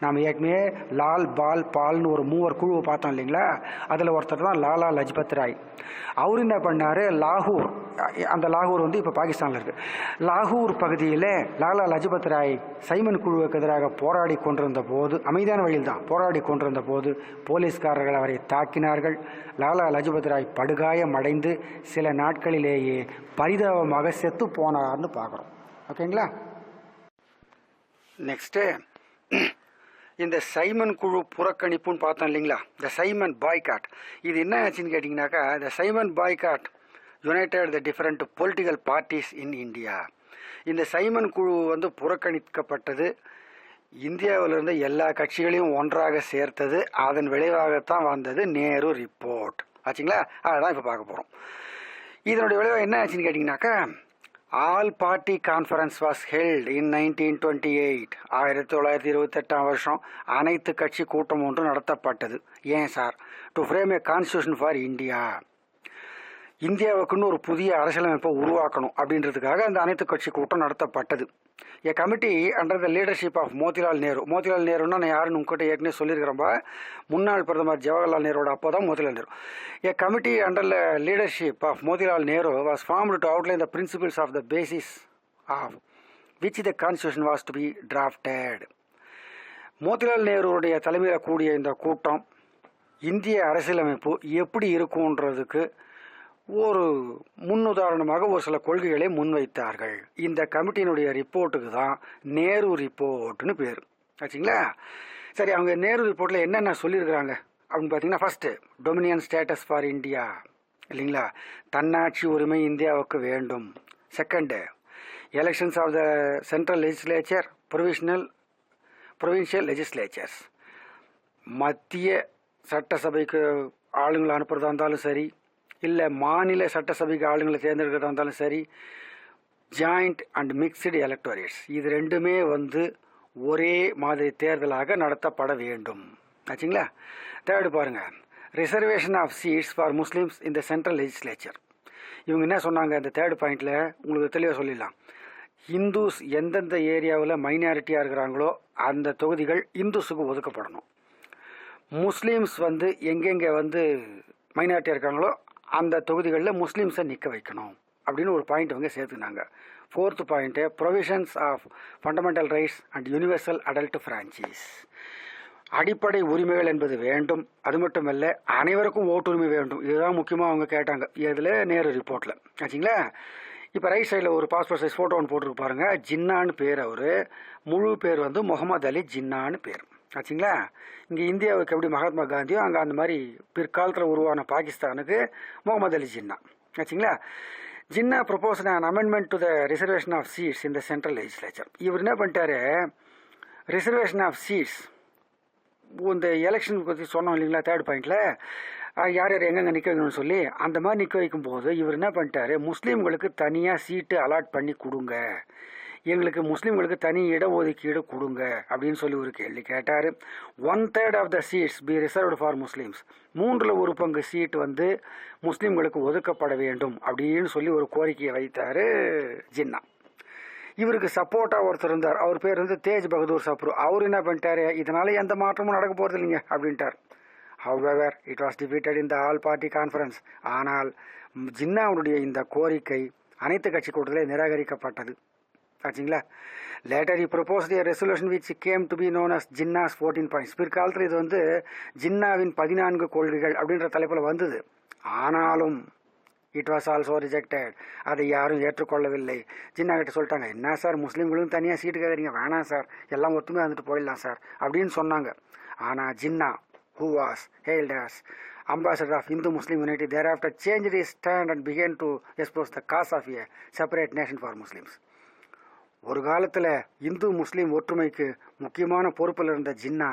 நாம் ஏற்கனவே லால், பால், பால்னு ஒரு 3 குழுவை பார்த்தோம் இல்லைங்களா? அதில் ஒருத்தர் தான் லாலா லஜ்பத் ராய். அவர் என்ன பண்ணார், லாகூர், அந்த லாகூர் வந்து இப்போ பாகிஸ்தானில் இருக்குது, லாகூர் பகுதியில் லாலா லஜ்பத் ராய் சைமன் குழுவுக்கு எதிராக போராடி கொண்டிருந்த போது, அமைதியான வழியில் தான் போராடி கொண்டிருந்த போது போலீஸ்காரர்கள் அவரை தாக்கினார்கள். லாலா லஜ்பத் ராய் படுகாயம் அடைந்து சில நாட்களிலேயே பரிதாபமாக செத்து போனார்னு பார்க்குறோம். ஓகேங்களா? நெக்ஸ்ட்டு இந்த சைமன் குழு புறக்கணிப்புன்னு பார்த்தோம் இல்லைங்களா? The Simon boycott. இது என்ன ஆச்சுன்னு கேட்டிங்கனாக்கா, the Simon boycott united the different political parties in India. இந்த சைமன் குழு வந்து புறக்கணிக்கப்பட்டது, இந்தியாவிலிருந்து எல்லா கட்சிகளையும் ஒன்றாக சேர்த்தது. அதன் விளைவாகத்தான் வந்தது நேரு ரிப்போர்ட். ஆச்சுங்களா? அதுதான் இப்போ பார்க்க போகிறோம். இதனுடைய விளைவாக என்ன ஆச்சுன்னு கேட்டிங்கனாக்கா, all party conference was held in 1928. 1928 வருஷம் அனைத்து கட்சி கூட்டம் ஒன்று நடத்தப்பட்டது. ஏன் sir? To frame a constitution for India. இந்தியாவுக்குன்னு ஒரு புதிய அரசியலமைப்பை உருவாக்கணும் அப்படின்றதுக்காக அந்த அனைத்து கட்சி கூட்டம் நடத்தப்பட்டது. A committee under the leadership of Motilal Nehru. Motilal நேருன்னா நான் யாருன்னு உங்ககிட்ட ஏற்கனவே சொல்லியிருக்கிறப்ப, முன்னாள் பிரதமர் ஜவஹர்லால் நேருவோட அப்போ தான் Motilal Nehru. A committee under the leadership of Motilal Nehru was formed to outline the principles of the basis of which the constitution was to be drafted. Motilal நேருடைய தலைமையில் கூடிய இந்த கூட்டம் இந்திய அரசியலமைப்பு எப்படி இருக்குன்றதுக்கு ஒரு முன்னுதாரணமாக ஒரு சில கொள்கைகளை முன்வைத்தார்கள். இந்த கமிட்டியினுடைய ரிப்போர்ட்டுக்கு தான் நேரு ரிப்போர்ட்னு பேர். ஆச்சுங்களா? சரி, அவங்க நேரு ரிப்போர்ட்டில் என்னென்ன சொல்லியிருக்கிறாங்க அப்படின்னு பார்த்தீங்கன்னா, first dominion status for India இல்லைங்களா, தன்னாட்சி உரிமை இந்தியாவுக்கு வேண்டும். Second, elections of the central legislature, provincial legislatures. மத்திய சட்டசபைக்கு ஆளுங்களை அனுப்புறதா இருந்தாலும் சரி, இல்லை மாநில சட்டசபைக்கு ஆளுங்களை தேர்ந்தெடுக்கிறதா இருந்தாலும் சரி, ஜாயிண்ட் அண்ட் மிக்ஸ்டு எலக்டோரேட்ஸ், இது ரெண்டுமே வந்து ஒரே மாதிரி தேர்தலாக நடத்தப்பட வேண்டும். ஆச்சுங்களா? தேர்டு பாருங்கள், reservation of seats for Muslims in the central legislature. இவங்க என்ன சொன்னாங்க, இந்த தேர்டு பாயிண்டில் உங்களுக்கு தெளிவாக சொல்லிடலாம். இந்துஸ் எந்தெந்த ஏரியாவில் மைனாரிட்டியாக இருக்கிறாங்களோ அந்த தொகுதிகள் இந்துஸுக்கு ஒதுக்கப்படணும். முஸ்லீம்ஸ் வந்து எங்கெங்கே வந்து மைனாரிட்டியாக இருக்காங்களோ அந்த தொகுதிகளில் முஸ்லீம்ஸை நிற்க வைக்கணும் அப்படின்னு ஒரு பாயிண்ட் அவங்க சேர்த்துனாங்க. 4th point provisions of fundamental rights and universal adult franchise. அடிப்படை உரிமைகள் என்பது வேண்டும், அது மட்டுமல்ல அனைவருக்கும் ஓட்டுரிமை வேண்டும். இதுதான் முக்கியமாக அவங்க கேட்டாங்க இதில் நேரு ரிப்போர்ட்டில் ஆச்சுங்களா. இப்போ ரைட் சைடில் ஒரு பாஸ்போர்ட் சைஸ் ஃபோட்டோ ஒன்று போட்டிருக்கு பாருங்க. ஜின்னான்னு பேர், அவர் முழு பேர் வந்து முகமது அலி ஜின்னான்னு பேர் ஆச்சுங்களா. இங்கே இந்தியாவுக்கு எப்படி மகாத்மா காந்தியோ அங்கே அந்த மாதிரி பிற்காலத்தில் உருவான பாகிஸ்தானுக்கு முகமது அலி ஜின்னா ஆச்சுங்களா. Jinnah propose an amendment to the reservation of seats in the central legislature. இவர் என்ன பண்ணிட்டாரு, ரிசர்வேஷன் ஆஃப் சீட்ஸ் இந்த எலெக்ஷன் பற்றி சொன்னோம் இல்லைங்களா 3rd பாயிண்டில், யார் யார் எங்கெங்கே நிற்க வைக்கணும்னு சொல்லி அந்த மாதிரி நிற்க வைக்கும்போது இவர் என்ன பண்ணிட்டாரு, முஸ்லீம்களுக்கு தனியாக சீட்டு அலாட் பண்ணி கொடுங்க, எங்களுக்கு முஸ்லீம்களுக்கு தனி இடஒதுக்கீடு கொடுங்க அப்படின்னு சொல்லி ஒரு கேள்வி கேட்டார். 1/3 of the seats be reserved for Muslims, 3/4 seat வந்து முஸ்லீம்களுக்கு ஒதுக்கப்பட வேண்டும் அப்படின்னு சொல்லி ஒரு கோரிக்கையை வைத்தார் ஜின்னா. இவருக்கு சப்போர்ட்டாக ஒருத்தர் இருந்தார், அவர் பேர் வந்து தேஜ் பகதூர் சப்ரு. அவர் என்ன பண்ணிட்டாரு, இதனால எந்த மாற்றமும் நடக்க போகிறது இல்லைங்க அப்படின்ட்டார். However it was defeated in the all party conference. ஆனால் ஜின்னாவுடைய இந்த கோரிக்கை அனைத்து கட்சி கூட்டத்திலே நிராகரிக்கப்பட்டது ஆச்சுங்களா. Later proposed a resolution which came to be known as Jinnah's 14 points. பிற்காலத்தில் இது வந்து ஜின்னாவின் 14 கொள்கைகள் அப்படின்ற தலைப்பில் வந்தது. ஆனாலும் இட் வாஸ் ஆல்சோ ரிஜெக்டட். அதை யாரும் ஏற்றுக்கொள்ளவில்லை. ஜின்னா கிட்ட சொல்லிட்டாங்க, என்ன சார் முஸ்லீம்களும் தனியாக சீட்டு கேட்குறீங்க, வேணாம் சார், எல்லாம் ஒத்துமையாக வந்துட்டு போயிடலாம் சார் அப்படின்னு சொன்னாங்க. ஆனால் Jinnah who was hailed as ambassador of Hindu Muslim unity thereafter changed his stand and began to espouse the cause of a separate nation for Muslims. ஒரு காலத்தில் இந்து முஸ்லீம் ஒற்றுமைக்கு முக்கியமான பொறுப்பில் இருந்த ஜின்னா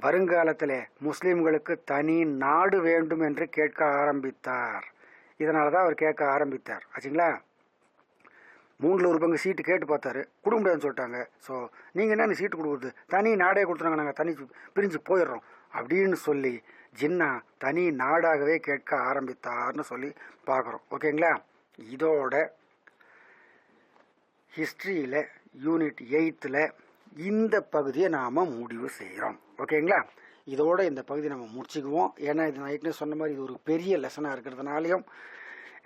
வருங்காலத்தில் முஸ்லீம்களுக்கு தனி நாடு வேண்டும் என்று கேட்க ஆரம்பித்தார். இதனால தான் அவர் கேட்க ஆரம்பித்தார் ஆச்சுங்களா. 3/4 சீட்டு கேட்டு பார்த்தாரு, கொடுக்க முடியாதுன்னு சொல்லிட்டாங்க. ஸோ நீங்கள் என்ன இந்த சீட்டு கொடுக்குறது, தனி நாடே கொடுத்துறாங்க, நாங்கள் தனி பிரிஞ்சு போயிடுறோம் அப்படின்னு சொல்லி ஜின்னா தனி நாடாகவே கேட்க ஆரம்பித்தார்னு சொல்லி பார்க்குறோம். ஓகேங்களா. இதோட ஹிஸ்ட்ரியில் யூனிட் 8ல் இந்த பகுதியை நாம் முடிவு செய்கிறோம். ஓகேங்களா. இதோட இந்த பகுதி நம்ம முடிச்சுக்குவோம். ஏன்னா இது நான் ஏற்கனவே சொன்ன மாதிரி இது ஒரு பெரிய லெசனாக இருக்கிறதுனாலையும்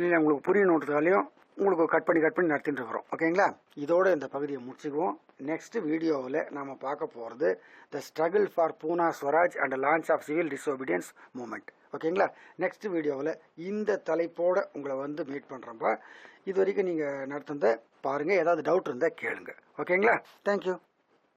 இல்லை உங்களுக்கு புரியணுன்றதுனாலையும் உங்களுக்கு கட் பண்ணி நடத்திட்டு இருக்கிறோம். ஓகேங்களா. இதோட இந்த பகுதியை முடிச்சுக்குவோம். நெக்ஸ்ட் வீடியோவில் நாம் பார்க்க போகிறது the struggle for Poorna Swaraj and launch of civil disobedience movement. ஓகேங்களா. நெக்ஸ்ட் வீடியோவில் இந்த தலைப்போடு உங்களை வந்து மீட் பண்ணுறப்ப இது வரைக்கும் நீங்கள் நடத்துனதை பாருங்கள், ஏதாவது டவுட் இருந்தால் கேளுங்க. ஓகேங்களா. தேங்க்யூ.